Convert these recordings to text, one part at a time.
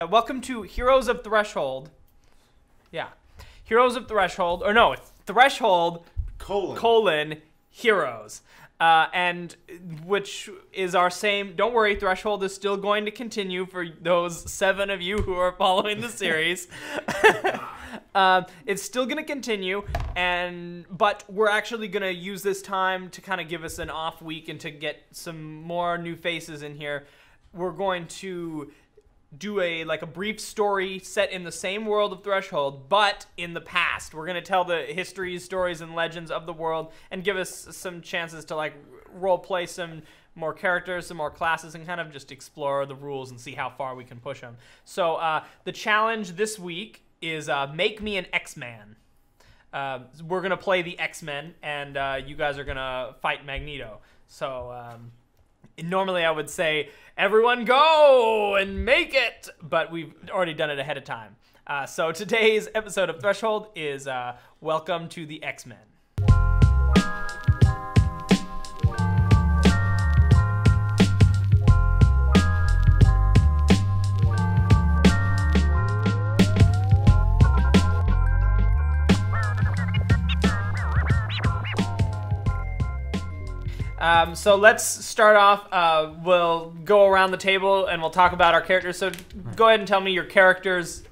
Welcome to Heroes of Threshold. Yeah. Heroes of Threshold. Or no, it's Threshold colon Heroes. And which is our same. Don't worry, Threshold is still going to continue for those 7 of you who are following the series. It's still going to continue, but we're actually going to use this time to kind of give us an off week and to get some more new faces in here. We're going to do a brief story set in the same world of Threshold, but in the past. We're going to tell the histories, stories, and legends of the world and give us some chances to role play some more characters, some more classes, and kind of just explore the rules and see how far we can push them. So the challenge this week is make me an X-Man. We're going to play the X-Men, and you guys are going to fight Magneto. So normally I would say, everyone go and make it, but we've already done it ahead of time. So today's episode of Threshold is Welcome to the X-Men. So let's start off. We'll go around the table and we'll talk about our characters. So go ahead and tell me your character's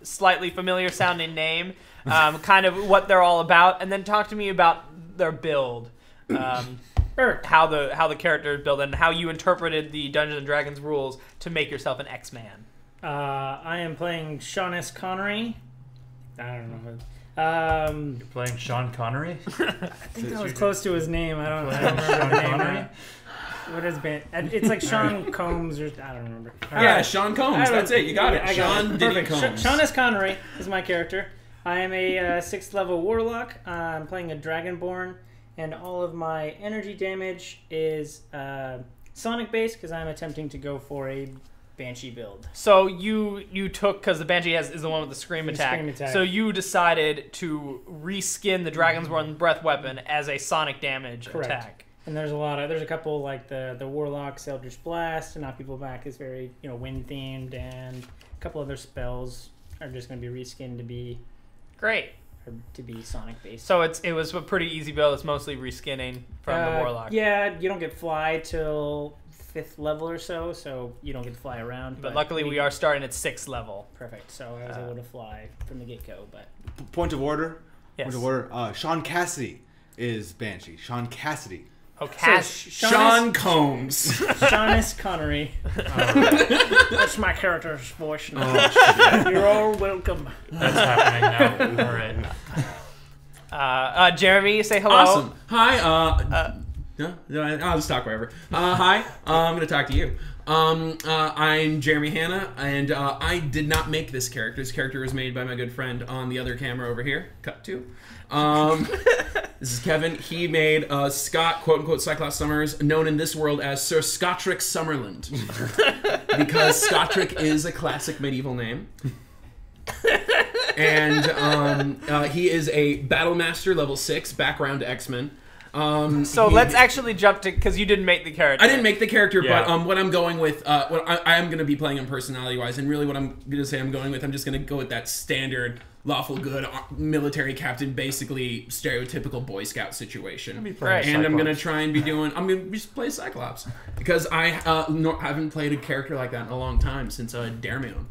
slightly familiar sounding name, kind of what they're all about, and then talk to me about their build, how the character is built, and how you interpreted the Dungeons & Dragons rules to make yourself an X-Man. I am playing Sean S. Connery. I don't know. You're playing Sean Connery? I think that was close to his name. I don't remember the name. Right? What is it? It's like Sean Combs, or I don't remember. Yeah, Sean Combs. That's it. You got it. Sean Diddy Combs. Sean S. Connery is my character. I am a 6th level warlock. I'm playing a Dragonborn, and all of my energy damage is sonic based because I'm attempting to go for a Banshee build. So you took, because the Banshee is the one with the scream attack. So you decided to reskin the Dragonborn breath weapon as a sonic damage attack. And there's a couple like the Warlock's Eldritch Blast to knock people back is very wind themed, and a couple other spells are just going to be reskinned to be great. To be sonic based. So it was a pretty easy build. It's mostly reskinning from the Warlock. Yeah, you don't get fly till 5th level or so you don't get to fly around. But luckily we are starting at 6th level. Perfect. So I was able to fly from the get-go. But point of order. Yes. Point of order. Sean Cassidy is Banshee. Sean Cassidy. Oh, Sean Combs. Sean S. Connery. That's my character's voice now. You're all welcome. That's happening now. All right. Jeremy, say hello. Awesome. Hi. I'll just talk wherever. Hi. I'm going to talk to you. I'm Jeremy Hanna, and I did not make this character. This character was made by my good friend on the other camera over here. Cut to. This is Kevin. He made Scott, quote-unquote, Cyclops Summers, known in this world as Sir Scottrick Summerland. Because Scottrick is a classic medieval name. And he is a Battlemaster level 6, background to X-Men. So let's actually jump to, because you didn't make the character. I didn't make the character, but what I'm going with, what I am going to be playing him personality-wise, and really what I'm going to say I'm going with, I'm just going to go with that standard lawful good military captain, basically stereotypical Boy Scout situation. And I'm going to try and I'm going to just play Cyclops. Because I haven't played a character like that in a long time, since Darmion.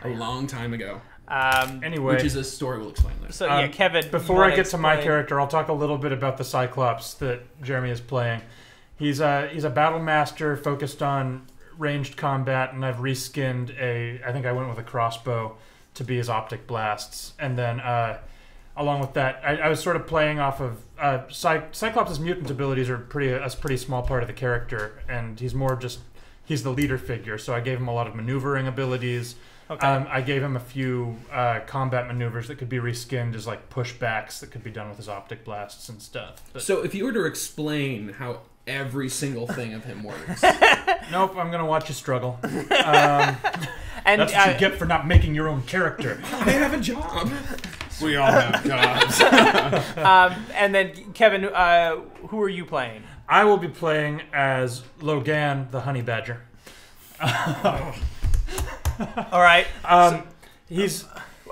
A long time ago. Anyway, which is a story we'll explain later. So yeah, Kevin, before I get to my character, I'll talk a little bit about the Cyclops that Jeremy is playing. He's a battle master focused on ranged combat, and I've reskinned I think I went with a crossbow to be his optic blasts, and then along with that, I was sort of playing off of Cyclops' mutant abilities are a pretty small part of the character, and he's the leader figure, so I gave him a lot of maneuvering abilities. Okay. I gave him a few combat maneuvers that could be reskinned as pushbacks that could be done with his optic blasts and stuff. But so if you were to explain how every single thing of him works. Nope, I'm going to watch you struggle. And that's what you get for not making your own character. I have a job. We all have jobs. And then, Kevin, who are you playing? I will be playing as Logan, the honey badger. All right.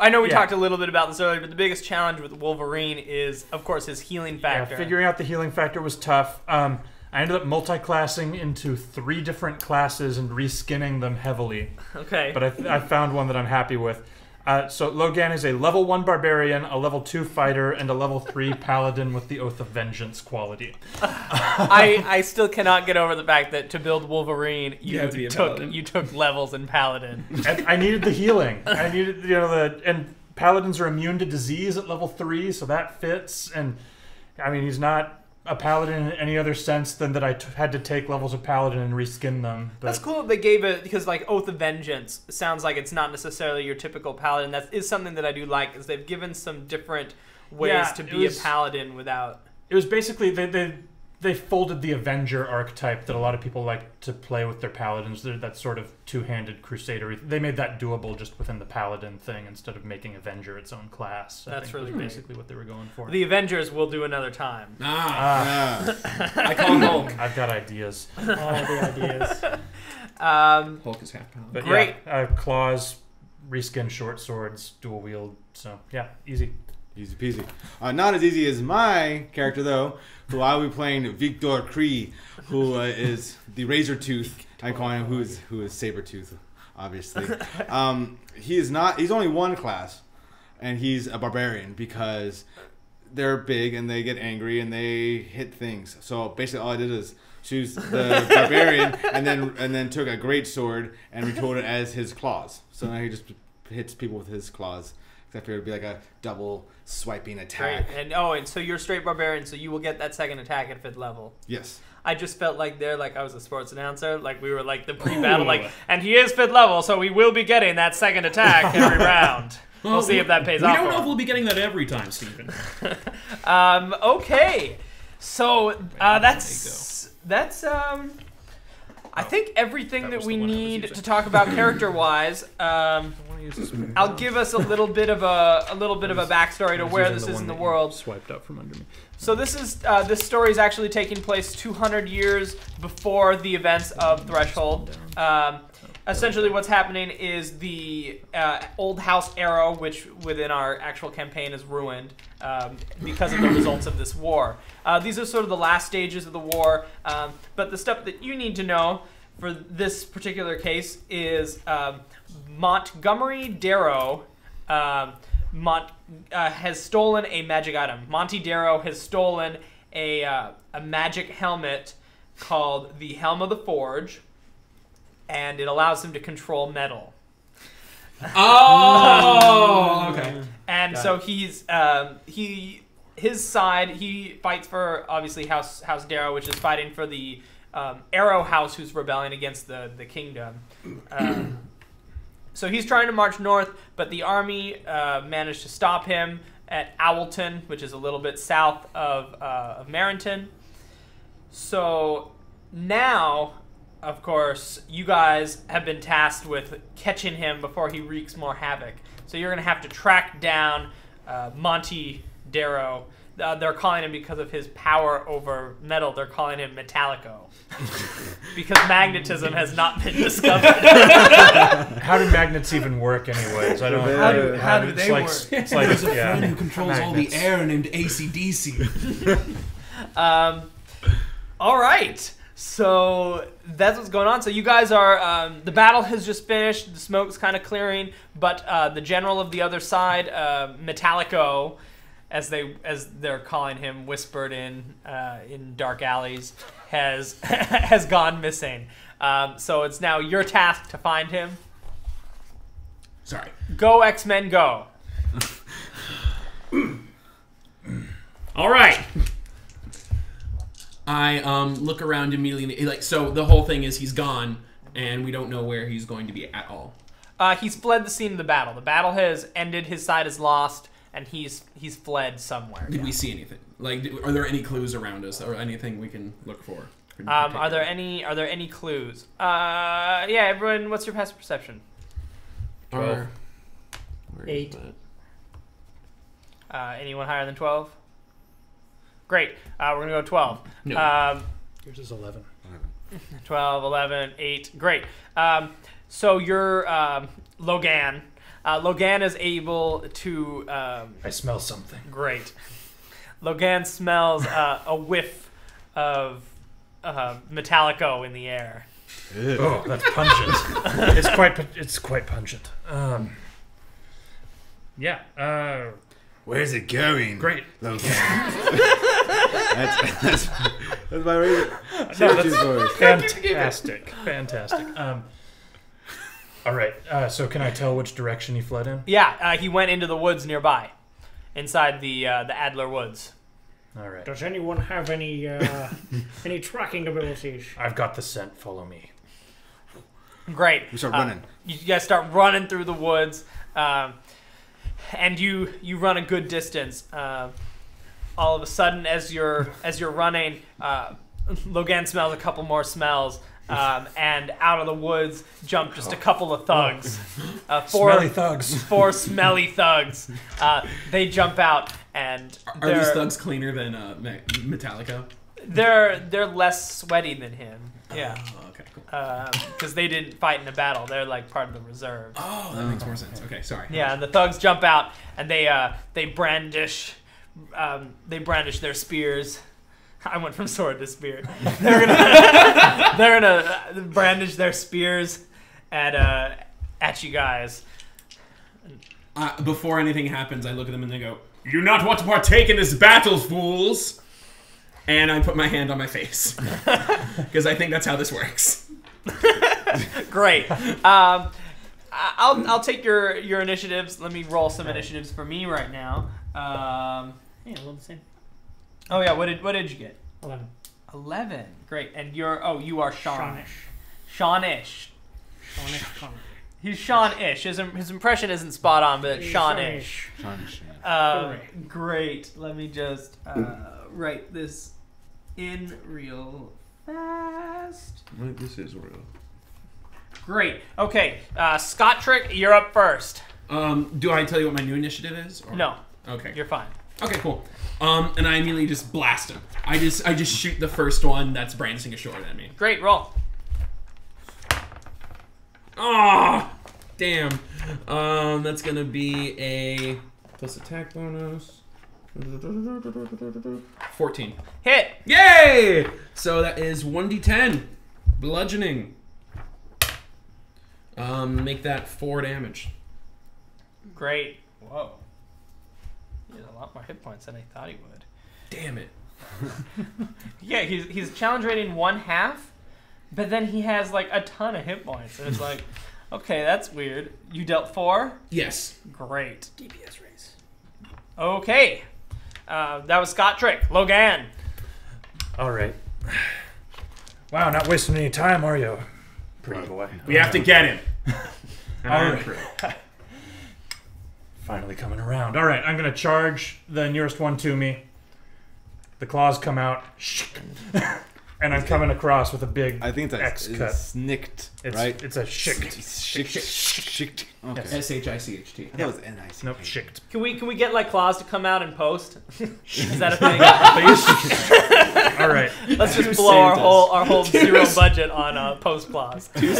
I know we Yeah. talked a little bit about this earlier, but the biggest challenge with Wolverine is, of course, his healing factor. Yeah, figuring out the healing factor was tough. I ended up multi-classing into 3 different classes and reskinning them heavily. Okay. But I found one that I'm happy with. So Logan is a level 1 barbarian, a level 2 fighter, and a level 3 paladin with the Oath of Vengeance quality. I still cannot get over the fact that to build Wolverine, You have to be a paladin. you took levels in paladin. I needed the healing. I needed, and paladins are immune to disease at level 3, so that fits. And I mean, he's not a paladin in any other sense than that I had to take levels of paladin and reskin them. But That's cool that they gave it, because like Oath of Vengeance sounds like it's not necessarily your typical paladin. That is something that I do like, is they've given some different ways to be a paladin without... It was basically they folded the Avenger archetype that a lot of people like to play with their paladins. They're that sort of two-handed crusader. They made that doable just within the paladin thing instead of making Avenger its own class. That's really was basically what they were going for. The Avengers will do another time. I call Hulk. I've got ideas. All the ideas. Hulk is half paladin. But Great. yeah, claws, reskin short swords, dual wield. So yeah, easy. Easy peasy. Not as easy as my character, though, who I will be playing Victor Cree, who is the Razor Tooth. I call him who is Sabretooth, obviously. He's only 1 class, and he's a barbarian because they're big and they get angry and they hit things. So basically all I did is choose the barbarian and then took a great sword and retold it as his claws. So now he just hits people with his claws. I figured it'd be like a double swiping attack. Great. And so you're straight barbarian, so you will get that second attack at 5th level. Yes. I just felt like I was a sports announcer, like we were like the pre-battle, like, and he is 5th level, so we will be getting that second attack every round. We'll see if that pays off. We don't know if we'll be getting that every time, Stephen. Okay, so that's I think everything that we need to talk about character-wise. I'll give us a little bit of a backstory to where this is in the world. Swiped up from under me. So this story is actually taking place 200 years before the events of Threshold. Essentially, what's happening is the old House Arrow, which within our actual campaign is ruined because of the results of this war. These are sort of the last stages of the war, but the stuff that you need to know for this particular case is Montgomery Darrow has stolen a magic item. Monty Darrow has stolen a magic helmet called the Helm of the Forge, and it allows him to control metal. Oh, okay. And so he's his side. He fights for obviously House Darrow, which is fighting for the Arrow House, who's rebelling against the kingdom. So he's trying to march north, but the army managed to stop him at Owlton, which is a little bit south of Merrington. So now, of course, you guys have been tasked with catching him before he wreaks more havoc. So you're going to have to track down Monty Darrow. They're calling him, because of his power over metal, they're calling him Metallico. Because magnetism has not been discovered. How do magnets even work, anyways? I don't. How do they work? It's like There's a friend who controls all the air named AC/DC. All right. So that's what's going on. So you guys are, the battle has just finished. The smoke's kind of clearing, but the general of the other side, Metallico, as they're calling him, whispered in dark alleys, has gone missing. So it's now your task to find him. Sorry. Go, X-Men, go. All right. I look around immediately. Like, so the whole thing is he's gone, and we don't know where he's going to be at all. He's fled the scene of the battle. The battle has ended. His side is lost, and he's fled somewhere. Did we see anything? Like, are there any clues around us, or anything we can look for? Are there any clues? Yeah, everyone. What's your passive perception? 12. 8. Anyone higher than 12? Great. We're gonna go 12. No. Yours is 11. 12, 11, 8. Great. So you're Logan. Logan is able to. I smell something. Great. Logan smells a whiff of Metallico in the air. Oh, that's pungent. It's quite pungent. Yeah. Where's it going? Great. Logan. that's my favorite. No, that's fantastic. All right. So can I tell which direction he fled in? Yeah, he went into the woods nearby, inside the Adler Woods. All right. Does anyone have any any tracking abilities? I've got the scent. Follow me. Great. We start running. You guys start running through the woods, and you run a good distance. All of a sudden, as you're running, Logan smells a couple more smells, and out of the woods jump just a couple of thugs. Smelly thugs. 4 smelly thugs. They jump out, and Are these thugs cleaner than Metallica? they're less sweaty than him. Yeah. Oh, okay, cool. Because they didn't fight in a battle. They're like part of the reserve. Oh, that makes more sense. Okay, sorry. Yeah, and the thugs jump out and they brandish their spears. I went from sword to spear. They're gonna brandish their spears at you guys. Before anything happens, I look at them and they go, "You do not want to partake in this battle, fools!" And I put my hand on my face because I think that's how this works. Great. I'll take your initiatives. Let me roll some initiatives for me right now. Yeah, a little the same. Oh yeah, what did you get? 11. 11. Great. And you are Sean. Seanish. Seanish. He's Sean-ish. His impression isn't spot on, but Sean-ish. Great. Let me just write this in real fast. This is real. Great. Okay. Scott Trick, you're up first. Do I tell you what my new initiative is? Or? No. Okay. You're fine. Okay, cool. And I immediately just blast him. I just shoot the first one that's brandishing a sword at me. Great. Roll. Oh, damn. That's gonna be a plus attack bonus. 14. Hit. Yay! So that is 1d10 bludgeoning. Make that 4 damage. Great. Whoa. He has a lot more hit points than I thought he would. Damn it. Yeah, he's challenge rating 1/2, but then he has like a ton of hit points. And it's like, okay, that's weird. You dealt 4? Yes. Great. DPS raise. Okay. That was Scott Trick. Logan. All right. Wow, not wasting any time, are you, pretty boy? We have to get him. All right. Finally coming around. All right, I'm going to charge the nearest one to me. The claws come out. And I'm coming across with a big I think X that's cut. snicked, right? It's a shick. Shicked. Okay. Yes. SHICHT. That was NIC. Nope, shicked. Can we get like claws to come out and post? Is that a thing? All right. Let's just blow our whole zero budget on post claws. 2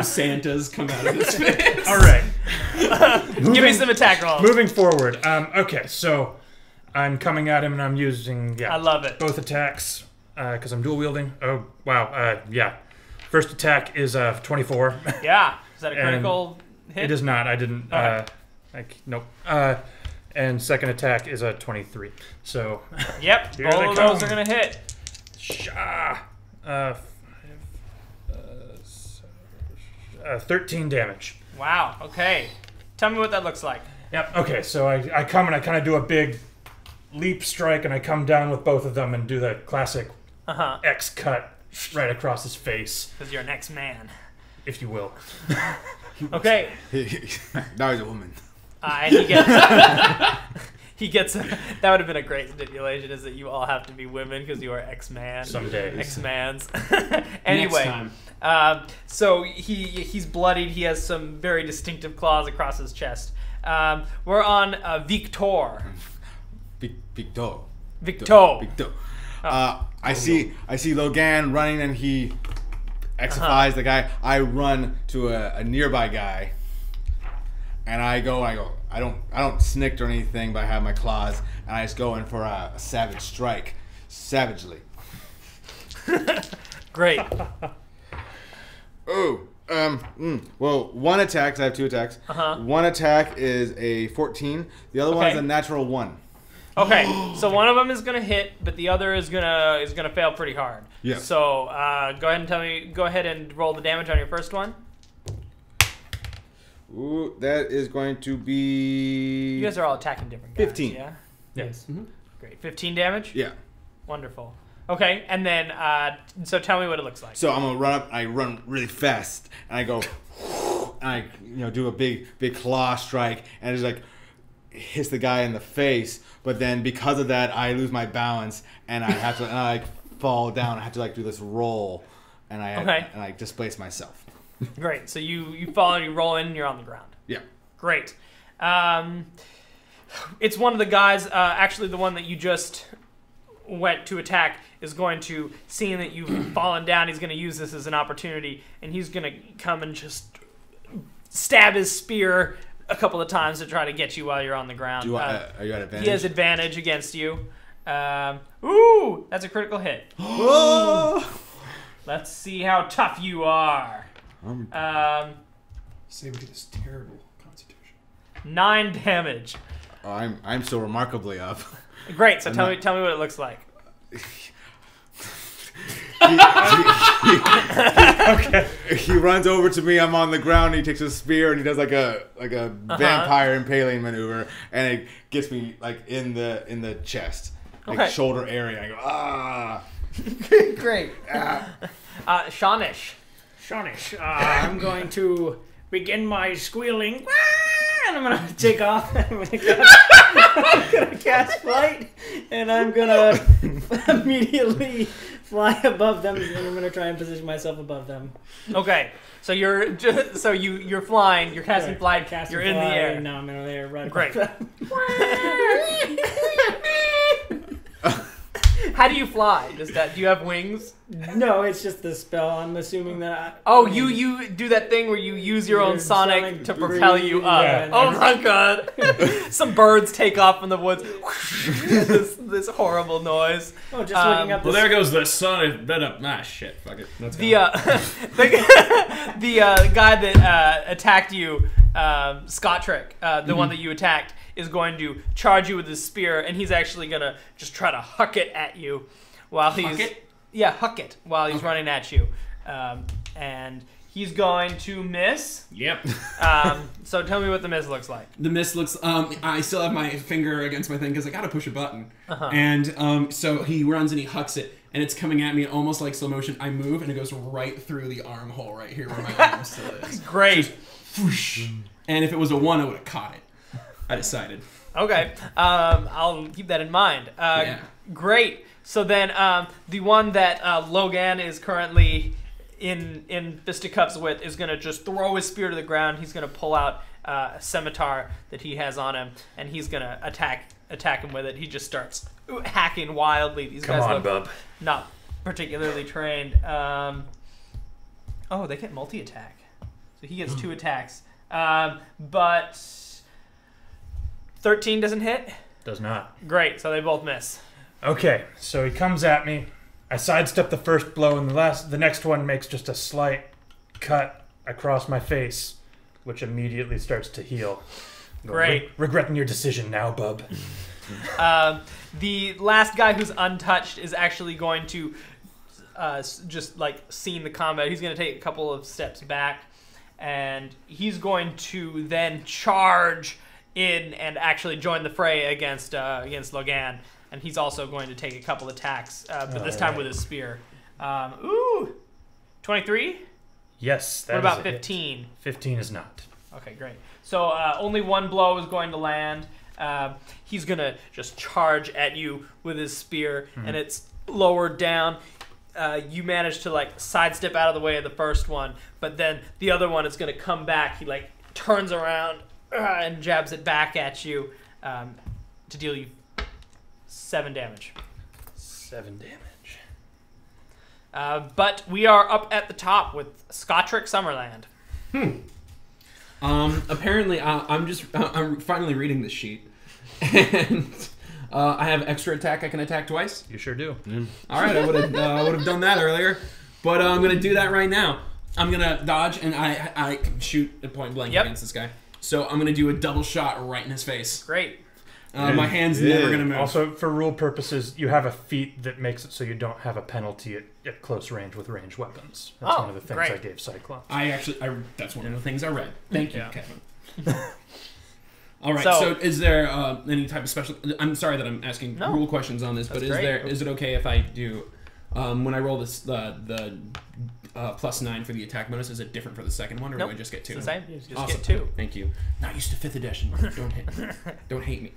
Santas come out of his face. All right. Give me some attack rolls. Moving forward. Okay, so I'm coming at him and I'm using I love it. both attacks because I'm dual wielding. Oh wow. Yeah. First attack is 24. Yeah. Is that a critical hit? It is not. I didn't. Nope. And second attack is a 23. So. Yep. Here Both they of those come. are gonna hit. 13 damage. Wow. Okay. Tell me what that looks like. Yep. Okay. So I come and I kind of do a big leap strike and I come down with both of them and do the classic X cut right across his face, Because you're an X-Man. if you will. Okay. Now he's a woman. And he gets. He gets. That would have been a great stipulation, is that you all have to be women because you are X-Man. Some days. X-Mans. Anyway. Next time. So he's bloodied. He has some very distinctive claws across his chest. We're on Victor. Victor. Victor. Victor. I see Logan running and he Exifies the guy. I run to a nearby guy, and I go. I don't snick or anything, but I have my claws, and I just go in for a savage strike, savagely. Great. Oh, well, one attack. 'Cause I have 2 attacks. One attack is a 14. The other one is a natural 1. Okay, so one of them is gonna hit, but the other is gonna fail pretty hard. Yeah. So go ahead and tell me. Go ahead and roll the damage on your first one. Ooh, that is going to be. You guys are all attacking different guys. 15. Yeah. Yes. Great. 15 damage. Yeah. Wonderful. Okay, and then so tell me what it looks like. So I'm gonna run up. I run really fast, and I go, and I do a big claw strike, and it's like hits the guy in the face. But then because of that, I lose my balance, and I have to like fall down. I have to like do this roll, and I displace myself. Great. So you fall and you roll in and you're on the ground. Yeah. Great. It's one of the guys, actually the one that you just went to attack, is going to, seeing that you've fallen down, he's going to use this as an opportunity, and he's going to come and just stab his spear a couple of times to try to get you while you're on the ground. Are you at advantage? He has advantage against you. Ooh, that's a critical hit. Let's see how tough you are. Saber did this terrible constitution. 9 damage. Oh, I'm so remarkably up. Great. So tell me what it looks like. He runs over to me. I'm on the ground. He takes a spear and he does like a vampire impaling maneuver, and it gets me like in the chest, like shoulder area. I go ah. Great. Shawnish. I'm going to begin my squealing, and I'm gonna take off. I'm gonna cast flight, and I'm gonna immediately fly above them, and I'm gonna try and position myself above them. Okay, so you're flying. You're casting flight. You're in the air. And now I'm in the air. Right. Great. How do you fly? Do you have wings? No, it's just the spell. I'm assuming that. You do that thing where you use your own sonic to propel you up. Yeah, oh my god! Some birds take off from the woods. this horrible noise. Oh, just looking up. Well, there goes the sun. Shit. Fuck it. Let's go. The guy that attacked you, Scott Trick, the one that you attacked, is going to charge you with his spear, and he's actually gonna just try to huck it at you while he's huck it while he's running at you, and he's going to miss. Yep. So tell me what the miss looks like. The miss looks. I still have my finger against my thing because I gotta push a button, and so he runs and he hucks it, and it's coming at me almost like slow motion. I move and it goes right through the armhole right here where my arm still is. Great. Just, whoosh. And if it was a 1, I would have caught it. I decided. Okay. I'll keep that in mind. Great. So then the one that Logan is currently in fisticuffs with is going to just throw his spear to the ground. He's going to pull out a scimitar that he has on him, and he's going to attack him with it. He just starts hacking wildly. These guys look bub. not particularly trained. They get multi-attack. So he gets 2 attacks. But 13 doesn't hit? Does not. Great, so they both miss. Okay, so he comes at me. I sidestep the first blow, and the next one makes just a slight cut across my face, which immediately starts to heal. Great. Regretting your decision now, bub. The last guy who's untouched is actually going to just like seeing the combat. He's going to take a couple of steps back, and he's going to then charge in and actually join the fray against Logan. And he's also going to take a couple attacks, but this time with his spear. 23? Yes, that What is about a hit. 15? 15 is not. Okay, great. So only 1 blow is going to land. He's going to just charge at you with his spear, and it's lowered down. You manage to like sidestep out of the way of the first one, but then the other one is going to come back. He like turns around and jabs it back at you to deal you 7 damage. 7 damage. But we are up at the top with Scottrick Summerland. Apparently, I'm finally reading this sheet, and I have extra attack. I can attack twice. You sure do. All right, I would have done that earlier, but I'm gonna do that right now. I'm gonna dodge, and I can shoot at point blank against this guy. So I'm gonna do a double shot right in his face. Great. My hand's never gonna move. Also, for rule purposes, you have a feat that makes it so you don't have a penalty at close range with ranged weapons. That's one of the things I gave Cyclops. That's one of the things I read. Thank you, Yeah. Kevin. All right. So, is there any type of special? I'm sorry that I'm asking rule questions on this, but is it okay if I do when I roll this the +9 for the attack bonus? Is it different for the second one, or do I just get 2? It's the same. You just Awesome. get 2. Thank you. Not used to 5th edition. Don't hate me.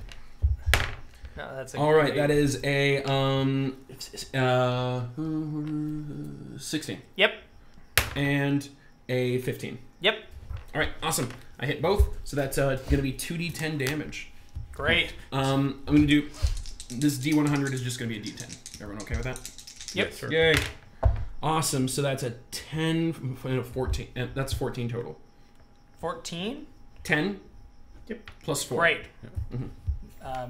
No, that's All right. That is a 16. Yep. And a 15. Yep. All right. Awesome. I hit both, so that's going to be 2d10 damage. Great. I'm going to do this D100 is just going to be a D10. Everyone okay with that? Yep. Yes, sir. Yay. Awesome. So that's a 10, 14. That's 14 total. 14. 10. Yep. Plus 4. Great. Mm-hmm.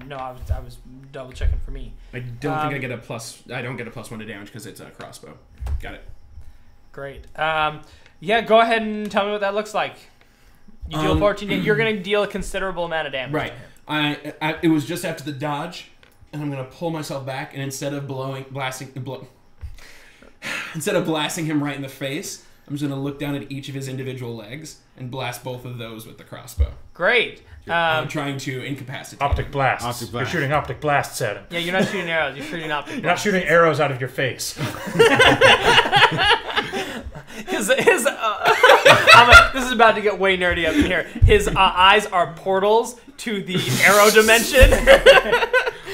No, I was double checking for me. I don't think I get a plus. I don't get a +1 to damage because it's a crossbow. Got it. Great. Yeah, go ahead and tell me what that looks like. You deal 14. You're going to deal a considerable amount of damage. Right. It was just after the dodge, and I'm gonna pull myself back, and instead of blasting him right in the face, I'm just gonna look down at each of his individual legs and blast both of those with the crossbow. Great. I'm trying to incapacitate Optic him. blasts. Optic blast. You're shooting optic blasts at him. Yeah, you're not shooting arrows. You're shooting optic. You're not shooting arrows out of your face. This is about to get way nerdy up in here. His eyes are portals to the arrow dimension.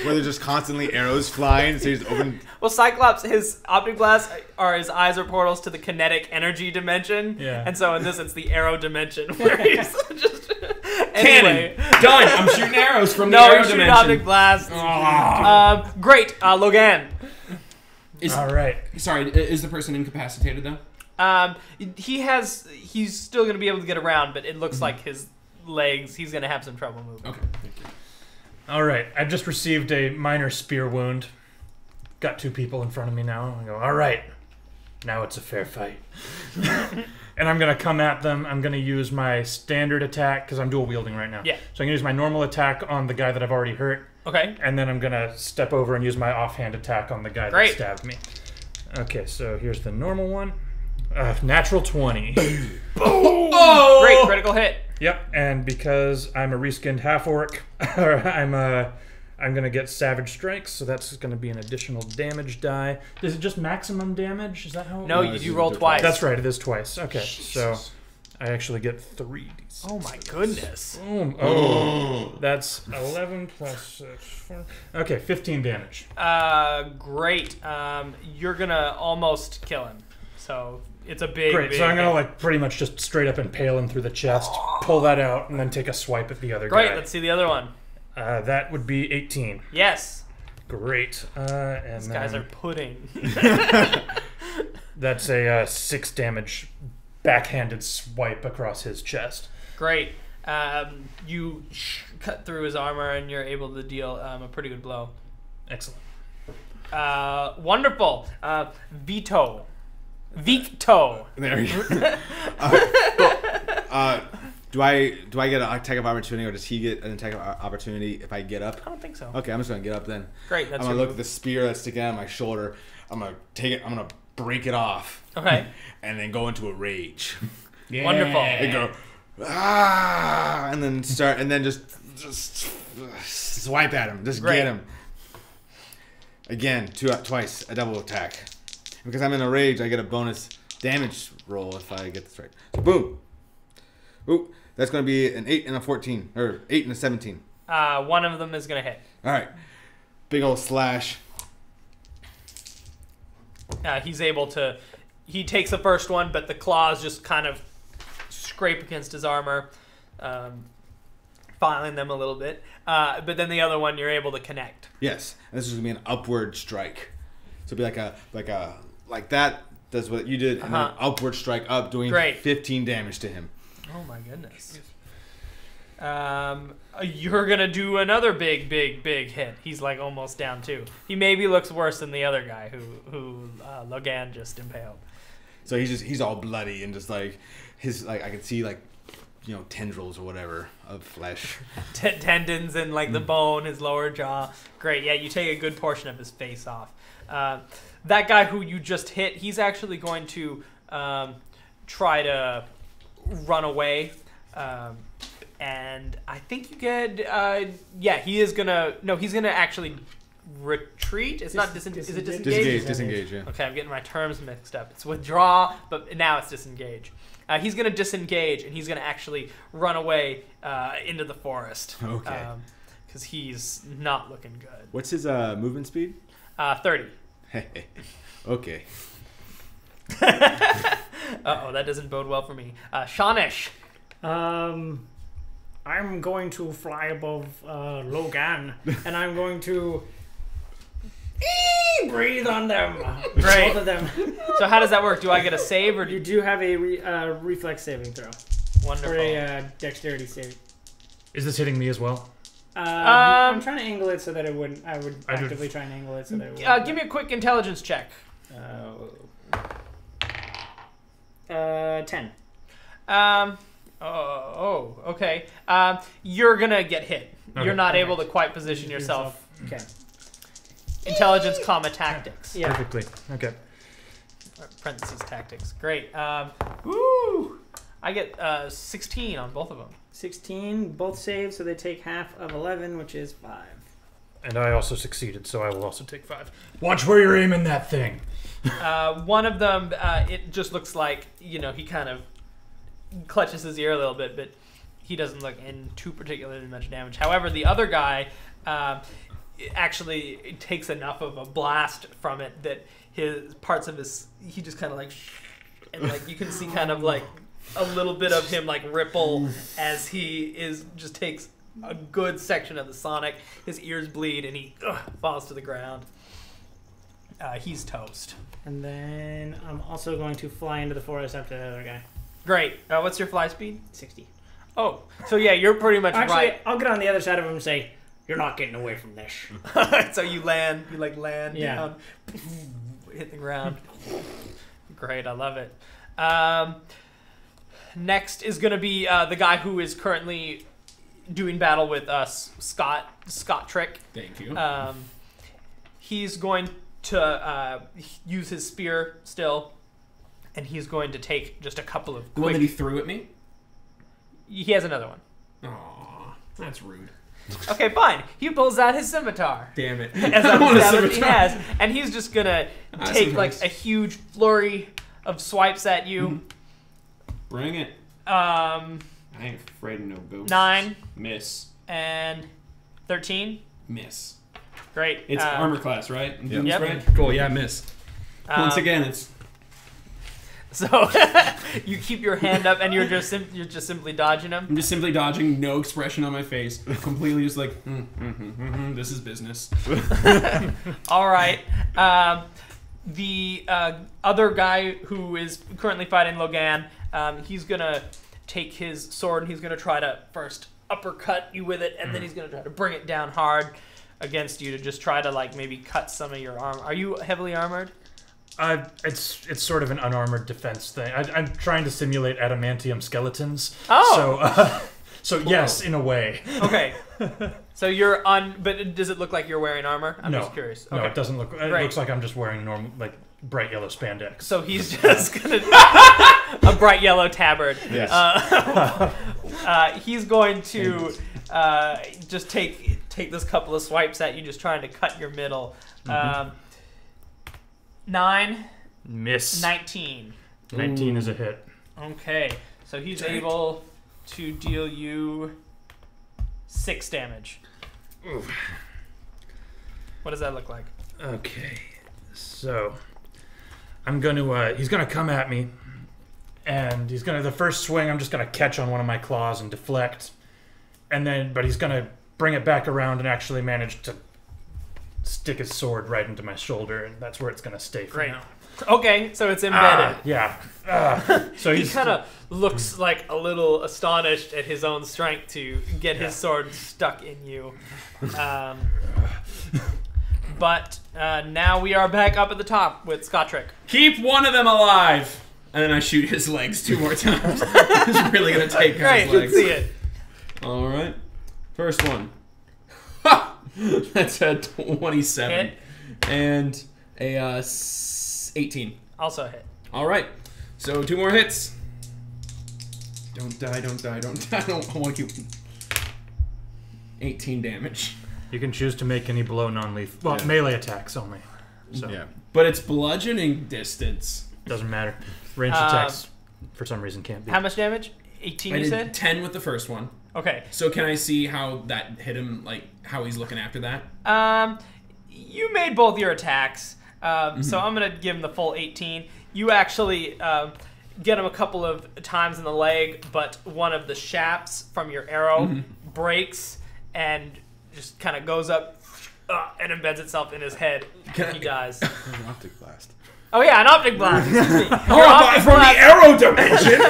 Where there's just constantly arrows flying, so you just open. Well, Cyclops, his optic blasts his eyes are portals to the kinetic energy dimension. Yeah. And so in this, it's the arrow dimension where he's just. Anyway. Cannon! Done! I'm shooting arrows from the No, arrow you're shooting dimension. optic blasts. Ah. Great. Logan. All right. Sorry, is the person incapacitated though? He's still going to be able to get around, but it looks like his legs, he's going to have some trouble moving. Okay, thank you. All right. I just received a minor spear wound. Got 2 people in front of me now. I go, all right. Now it's a fair fight. And I'm going to come at them. I'm going to use my standard attack because I'm dual wielding right now. Yeah. So I'm going to use my normal attack on the guy that I've already hurt. Okay. And then I'm going to step over and use my offhand attack on the guy that stabbed me. Okay, so here's the normal one. Natural 20. Oh! Great, critical hit. Yep, and because I'm a reskinned half-orc, I'm going to get Savage Strikes, so that's going to be an additional damage die. Is it just maximum damage? Is that how it No, works? you roll twice. That's right, it is twice. Okay, so I actually get 3d6. Oh my goodness. Boom. Oh, that's 11 plus 6. 4. Okay, 15 damage. Great. You're going to almost kill him. So it's a big, Great, big so I'm going to pretty much just straight up impale him through the chest, pull that out, and then take a swipe at the other guy. Great, let's see the other one. That would be 18. Yes. Great. And These guys are pudding. That's a 6 damage backhanded swipe across his chest. Great. You cut through his armor and you're able to deal a pretty good blow. Excellent. Wonderful. Victo. There you go. Do I get an attack of opportunity, or does he get an attack of opportunity if I get up? I don't think so. Okay, I'm just gonna get up then. Great. That's I'm gonna your look at the spear that's sticking out of my shoulder. I'm gonna take it. I'm gonna break it off. Okay. And then go into a rage. Yeah. Wonderful. And go and then start, and then just swipe at him. Just Great. get him. Again, twice, a double attack. Because I'm in a rage, I get a bonus damage roll if I get this right. So boom. Ooh, that's going to be an 8 and a 14, or 8 and a 17. One of them is going to hit. All right. Big old slash. He's able to... He takes the first one, but the claws just kind of scrape against his armor, filing them a little bit. But then the other one, you're able to connect. Yes. And this is going to be an upward strike. So it'll be like a like that. Does what you did, and then upward strike up, doing 15 damage to him. Oh my goodness. You're gonna do another big hit. He's like almost down too. He maybe looks worse than the other guy who Logan just impaled. So he's all bloody and just like I can see like tendrils or whatever of flesh, tendons and like the bone, his lower jaw. Great, yeah. You take a good portion of his face off. That guy who you just hit, he's actually going to try to run away. And I think you get, he is gonna, no, he's gonna actually retreat. It's not disengage. Is it disengage? Disengage, yeah. Okay, I'm getting my terms mixed up. It's withdraw, but now it's disengage. He's gonna disengage, and he's gonna actually run away into the forest. Okay. Because he's not looking good. What's his movement speed? 30. Okay. Uh-oh, that doesn't bode well for me. Shawnish. I'm going to fly above Logan, and I'm going to breathe on them. Great. Both of them. So how does that work? Do I get a save, or You do have a reflex saving throw. Wonderful. Or a dexterity save. Is this hitting me as well? I'm trying to angle it so that it wouldn't. I would actively try and angle it so that it wouldn't. Give me a quick intelligence check. 10. Okay. You're gonna get hit. Okay. You're not able to quite position yourself. Okay. Intelligence, comma, tactics. Yeah. Perfectly. Okay. Parentheses, tactics. Great. Woo! I get 16 on both of them. 16, both saves, so they take half of 11, which is 5. And I also succeeded, so I will also take 5. Watch where you're aiming that thing. One of them, it just looks like, he kind of clutches his ear a little bit, but he doesn't look in too particularly much damage. However, the other guy actually takes enough of a blast from it that he just kind of like, and like you can see kind of like a little bit of him like ripple as he just takes a good section of the sonic. His ears bleed and he falls to the ground. He's toast. And then I'm also going to fly into the forest after the other guy. Great. What's your fly speed? 60. Oh, so yeah, you're pretty much Actually, right. I'll get on the other side of him and say, "You're not getting away from this." So you land Yeah. down, hit the ground. Great, I love it. Next is going to be the guy who is currently doing battle with us, Scott Trick. Thank you. He's going to use his spear still, and he's going to take just a couple of The one that quick... he threw at me? He has another one. Aw, that's rude. Okay, fine. He pulls out his scimitar. Damn it. As I want a that he scimitar. has, and he's just gonna take like sometimes. a huge flurry of swipes at you. Bring it. I I ain't afraid of no ghosts. 9 Miss. and 13. Miss. Great. It's armor class, right? Yep. Yep. Right? Cool, yeah, miss. Once again, it's So you keep your hand up, and you're just simply dodging him. I'm just simply dodging, no expression on my face, completely just like, this is business. All right. The other guy who is currently fighting Logan, he's gonna take his sword and he's gonna try to first uppercut you with it, and then he's gonna try to bring it down hard against you to just try to like maybe cut some of your armor. Are you heavily armored? It's sort of an unarmored defense thing. I'm trying to simulate adamantium skeletons. Oh. So yes, in a way. Okay. So you're but does it look like you're wearing armor? I'm No. just curious. No, Okay. it doesn't look. It Great. looks like I'm just wearing normal, like bright yellow spandex. So he's just gonna a bright yellow tabard. Yes. He's going to just take this couple of swipes at you, just trying to cut your middle. 9, Miss. 19. 19 is a hit. Okay, so he's able to deal you 6 damage. Oof. What does that look like? Okay, so I'm going to. He's going to come at me, and he's going to. The first swing, I'm just going to catch on one of my claws and deflect, but he's going to bring it back around and actually manage to stick his sword right into my shoulder, and that's where it's going to stay for Great. now. Okay, so it's embedded. Yeah. So He he's kind of looks like a little astonished at his own strength to get his sword stuck in you. But now we are back up at the top with Scottrick. Keep one of them alive. And then I shoot his legs 2 more times. He's really gonna take Great, his let's legs. see it. All right, first one. Ha! That's a 27 Hit. and a 18. Also a hit. All right, so 2 more hits. Don't die! Don't die! Don't die! I want you. 18 damage. You can choose to make any blow non-lethal. Well, melee attacks only. So Yeah. But it's bludgeoning distance. doesn't matter. Ranged attacks, for some reason, can't be. How much damage? 18, I you did said? 10 with the first one. Okay. So can I see how that hit him? Like how he's looking after that? You made both your attacks, so I'm gonna give him the full 18. You actually get him a couple of times in the leg, but one of the shafts from your arrow breaks and just kind of goes up and embeds itself in his head. And he dies. An optic blast. Oh yeah, an optic blast. Excuse me. Oh, optic from blast. the arrow dimension.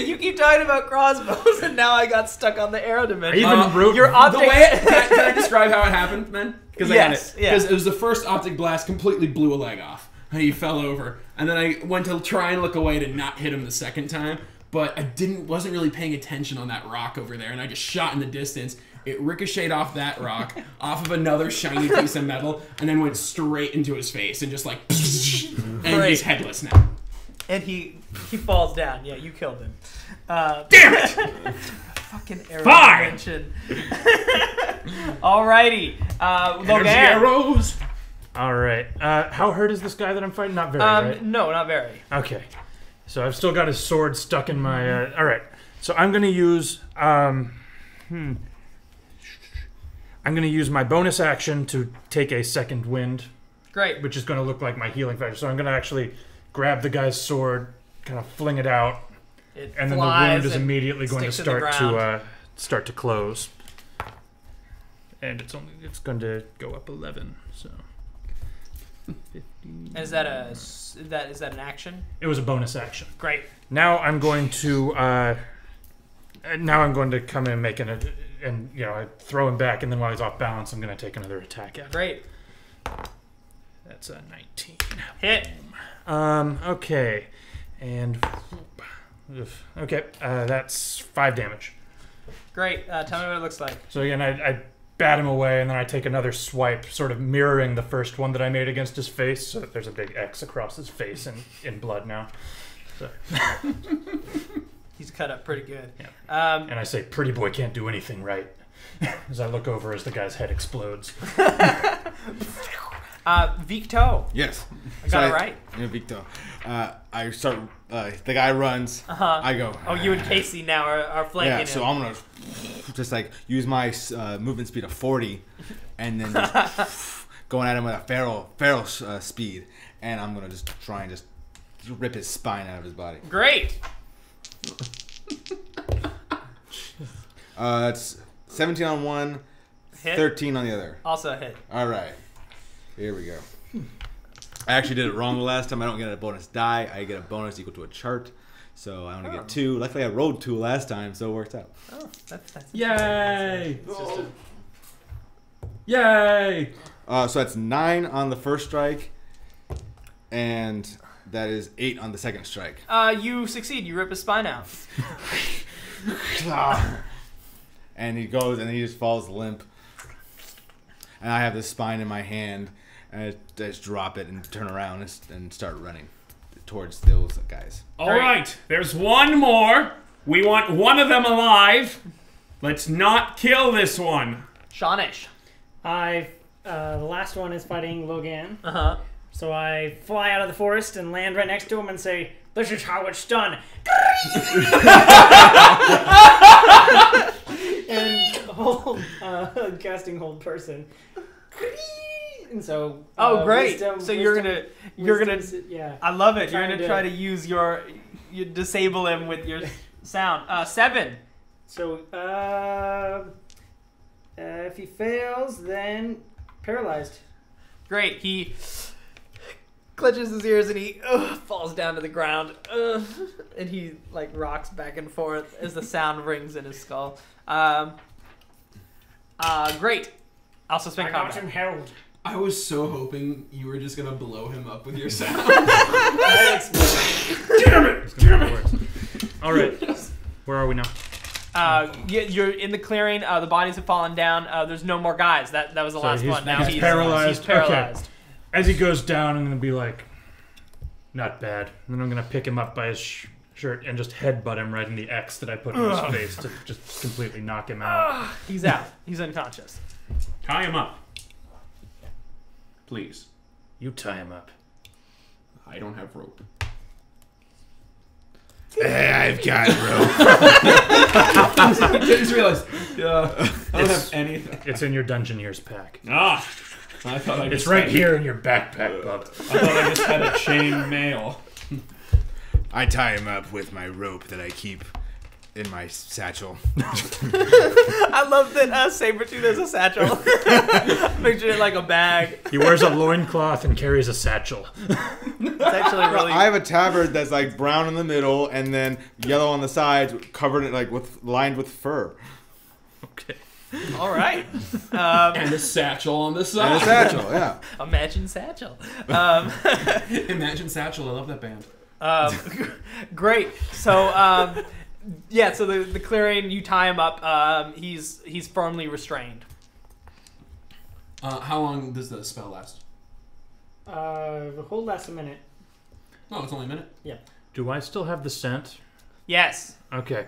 You keep talking about crossbows, and now I got stuck on the arrow dimension. even wrote Your The optic. way can I describe how it happened then? Because Yes, yeah. Because it was the first optic blast completely blew a leg off. And he fell over, and then I went to try and look away to not hit him the second time, but I wasn't really paying attention on that rock over there, and I just shot in the distance. It ricocheted off that rock, off of another shiny piece of metal, and then went straight into his face, and just like, and Great. he's headless now. And he falls down. Yeah, you killed him. Damn it! Fucking arrow Fine. dimension. Alrighty. Energy Logan. arrows. All right. How hurt is this guy that I'm fighting? Not very, right? No, not very. Okay. So I've still got his sword stuck in my... all right. So I'm going to use... I'm going to use my bonus action to take a second wind, Great. which is going to look like my healing factor. So I'm going to actually grab the guy's sword, kind of fling it out, It and then the flies wound is and immediately going to sticks to the start to close. And it's going to go up 11. So 15. Is that an action? It was a bonus action. Great. Now I'm going to come in and make I throw him back, and then while he's off balance, I'm going to take another attack at him. Great. That's a 19. Hit. Okay, and okay, that's 5 damage. Great. Tell me what it looks like. So again, I bat him away, and then I take another swipe, sort of mirroring the first one that I made against his face, so that there's a big X across his face and in blood now. So. He's cut up pretty good. Yeah. And I say, "Pretty boy can't do anything right," as I look over as the guy's head explodes. Victo. Yes. I got it right. Yeah, Victor. I start. The guy runs. I go. Oh, you and Casey now are flanking Yeah. him. So I'm gonna just like use my movement speed of 40, and then just going at him with a feral speed, and I'm gonna just try and just rip his spine out of his body. Great. That's 17 on one, Hit. 13 on the other. Also a hit. All right. Here we go. I actually did it wrong the last time. I don't get a bonus die. I get a bonus equal to a chart. So I only get 2. Luckily, I rolled 2 last time, so it worked out. Oh, that's Yay! Yay! So that's 9 on the first strike, and that is 8 on the second strike. You succeed. You rip his spine out. And he goes, and he just falls limp. And I have the spine in my hand, and I just drop it and turn around and start running towards those guys. All right, there's one more. We want one of them alive. Let's not kill this one. Shawnish. The last one is fighting Logan. Uh-huh. So I fly out of the forest and land right next to him and say, "This is how it's done." And hold, casting hold person. And so. Oh, great. Wisdom, so you're gonna. Yeah. I love it. You're Trying gonna to- try to use you disable him with your sound. 7. So if he fails, then paralyzed. Great. He clutches his ears and he falls down to the ground. And he like rocks back and forth as the sound rings in his skull. Great. I'll suspend I got combat. him held. I was so hoping you were just gonna blow him up with your sound. Damn it! Damn it! All right. Where are we now? You're in the clearing. The bodies have fallen down. There's no more guys. That was the last one. Now he's paralyzed. He's paralyzed. Okay. As he goes down, I'm gonna be like, not bad. And then I'm gonna pick him up by his shirt and just headbutt him right in the X that I put in his face to just completely knock him out. He's out. He's unconscious. Tie him up. Please. You tie him up. I don't have rope. I've got rope. I just realized I don't have anything. It's in your Dungeoneer's pack. Ah! I thought I It's just right had, here in your backpack, bub. I thought I just had a chain mail. I tie him up with my rope that I keep in my satchel. I love that Sabretooth has a satchel. Picture it like a bag. He wears a loincloth and carries a satchel. It's actually really. I have a tabard that's like brown in the middle and then yellow on the sides, covered it like lined with fur. Okay. All right. And a satchel on the And side. a satchel, yeah. Imagine satchel. Imagine Satchel. I love that band. Great. So, yeah. So the clearing, you tie him up. He's firmly restrained. How long does the spell last? The whole last a minute. Oh, it's only a minute. Do I still have the scent? Yes. Okay.